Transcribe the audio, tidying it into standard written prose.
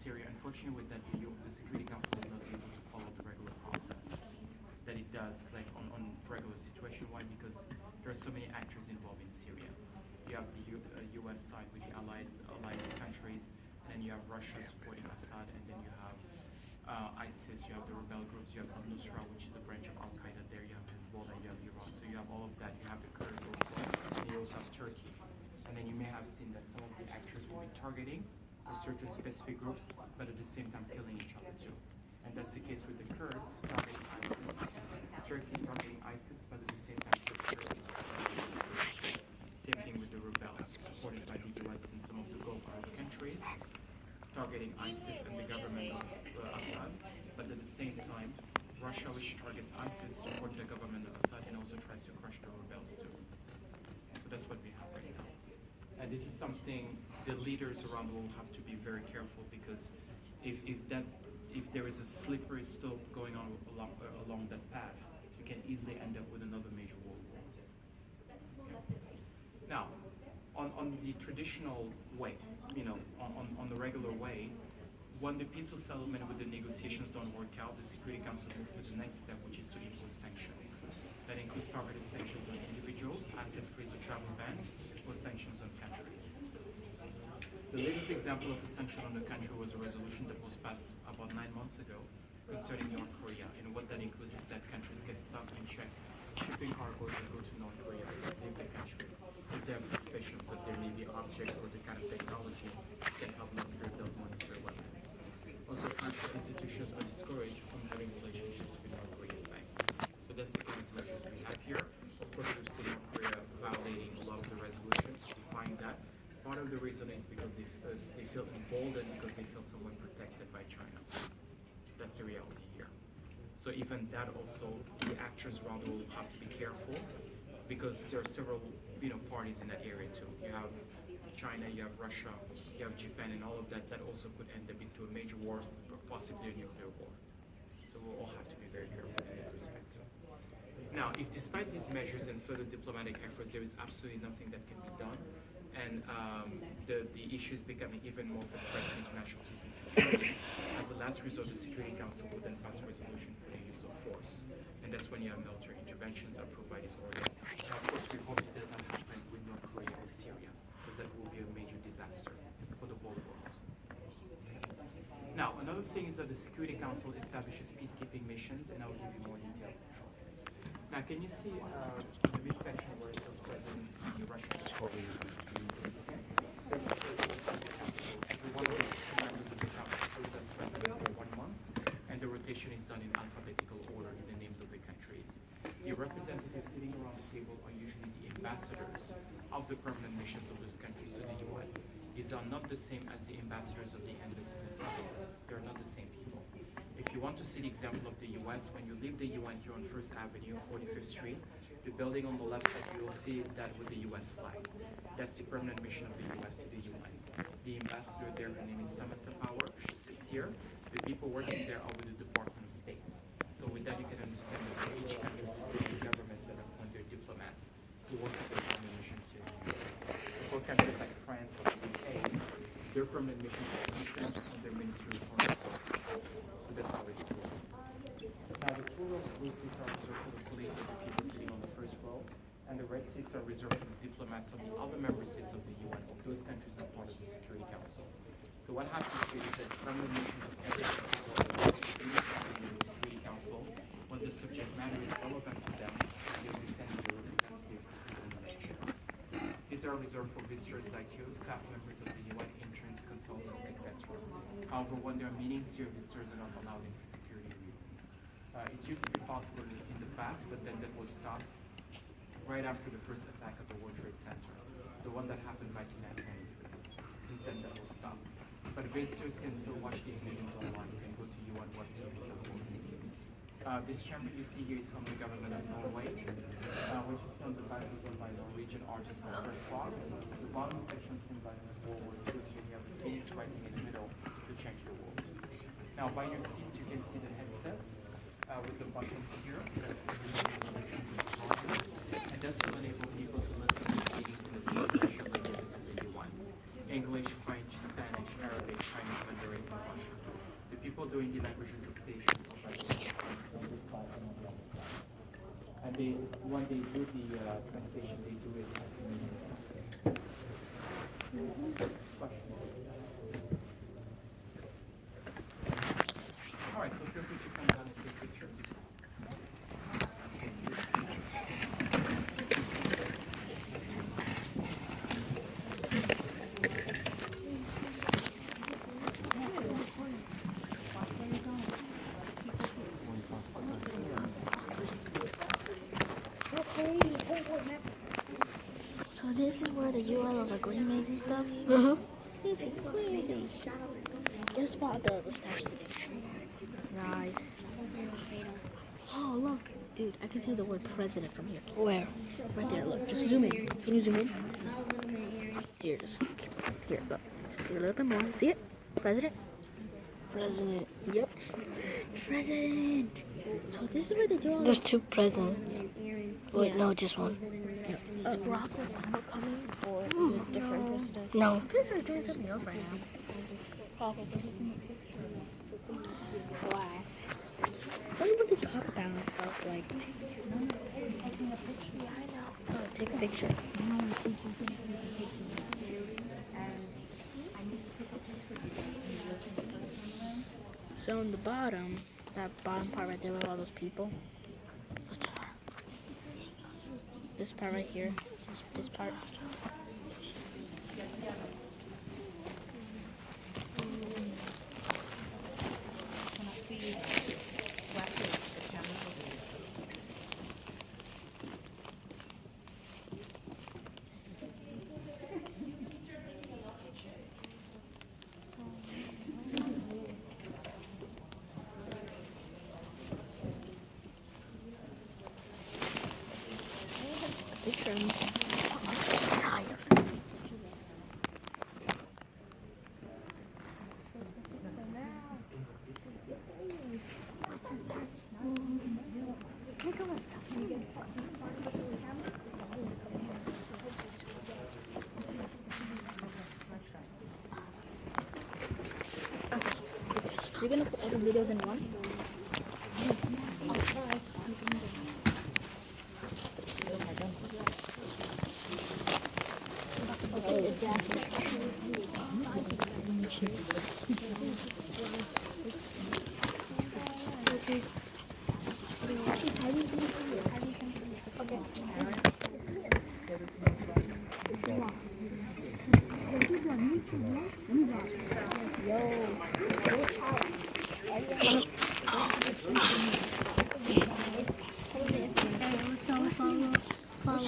Syria, unfortunately with that, the Security Council is not able to follow the regular process that it does, like on regular situation. Why? Because there are so many actors involved in Syria. You have the U.S. side with the alliance countries, and then you have Russia supporting Assad, and then you have ISIS, you have the rebel groups, you have al-Nusra, which is a branch of Al-Qaeda there, you have Hezbollah, you have Iran. So you have all of that, you have the Kurds also, and you also have Turkey. And then you may have seen that some of the actors will be targeting certain specific groups, but at the same time killing each other too. And that's the case with the Kurds targeting ISIS, Turkey targeting ISIS, but at the same time Turkey. Same thing with the rebels, supported by the US and some of the Gulf Arab countries, targeting ISIS and the government of Assad, but at the same time, Russia, which targets ISIS, supports the government of Assad and also tries to crush the rebels too. So that's what we have right now. And this is something the leaders around the world have to be very careful, because if there is a slippery slope going on along that path, you can easily end up with another major world war. Okay. Now, on the traditional way, on the regular way, when the peaceful settlement with the negotiations don't work out, the Security Council moves to the next step, which is to impose sanctions. That includes targeted sanctions on individuals, asset freeze or travel bans, or sanctions on countries. The latest example of a sanction on the country was a resolution that was passed about 9 months ago concerning North Korea. And what that includes is that countries get stopped and check shipping cargoes that go to North Korea that leave the country if they have suspicions that there may be objects or the kind of technology that help North Korea build nuclear weapons. Also, financial institutions are discouraged from having relationships with North Korean banks. So that's the kind of measures we have here. Of course, we've seen North Korea violating a lot of the resolutions, defying that. Part of the reason is because they feel emboldened, because they feel somewhat protected by China. That's the reality here. So even that also, the actors around the world have to be careful, because there are several parties in that area too. You have China, you have Russia, you have Japan, and all of that also could end up into a major war, or possibly a nuclear war. So we'll all have to be very careful in that respect. Now, if despite these measures and further diplomatic efforts, there is absolutely nothing that can be done, and the issue is becoming even more of a threat to international peace and security, as a last resort, the Security Council would then pass a resolution for the use of force. And that's when you have military interventions approved by this organ. Now, of course, we hope it does not happen with North Korea or Syria, because that will be a major disaster for the whole world. Now, another thing is that the Security Council establishes peacekeeping missions, and I'll give you more details shortly. Now, can you see the midsection where it says President the Russian? Every one of the members of the council serves as president for 1 month, and the rotation is done in alphabetical order in the names of the countries. The representatives sitting around the table are usually the ambassadors of the permanent missions of those countries to the UN. These are not the same as the ambassadors of the embassies and consulate. They are not the same people. If you want to see the example of the US, when you leave the UN here on First Avenue, 45th Street, the building on the left side, you will see that with the US flag. That's the permanent mission of the US to the UN. The ambassador there, her name is Samantha Power. She sits here. The people working there are with the Department of State. So with that, you can understand that for each country, the governments that appoint their diplomats to work with their permanent missions here. So for countries like France or the UK, their permanent missions are different from their Ministry of Foreign Affairs. So that's how it works. Now the two rows of blue seats are reserved for the police and the people sitting on the first row, and the red seats are reserved for the diplomats of the other member states of the UN, of those countries that are part of the Security Council. So what happens here is that permanent missions of every country in the Security Council, when the subject matter is relevant to them, they will be sending a representative to sit on the missions. These are reserved for visitors like you, staff members of the UN, interns, consultants, etc. However, when there are meetings here, visitors are not allowed in for security reasons. It used to be possible in the past, but then that was stopped right after the first attack at the World Trade Center, the one that happened back in 1993. Since then, that was stopped. But visitors can still watch these meetings online. You can go to UN.tv.org. This chamber you see here is from the government of Norway, which is on the back was done by Norwegian artist Oscar Fogg. The bottom section symbolizes World War II, and you have the phoenix rising in the middle to change the world. Now, by your seats, you can see the headsets with the buttons here. That's for the and that's to enable people to listen to meetings in the same languages of the UN: English, French, Spanish, Arabic, Chinese, Mandarin in Russia. The people doing the language interpretation of that on this side and on the other side. And they, when they do the translation, they do it at the questions. All right, so feel free to come down and take pictures. So this is where the URLs are green and stuff? This is crazy. Just spot the statue. Nice. Oh, look. Dude, I can see the word president from here. Where? Right there, look. Just zoom in. Can you zoom in? Here, just. Here, look. Here, a little bit more. See it? President? President. Yep. President. So this is where they do all There's two presidents. Wait, no, just one. Is Barack Obama coming or is it different president? No. This is doing something else right now. Probably. Why? What do they talk about and stuff like? Oh, take a picture. So on the bottom, that bottom part right there with all those people. Look at that. This part right here. This part. Picture. I'm tired. So you're gonna put all the videos in one? I'll try. Okay, the jacket. Okay. Dang it. Follow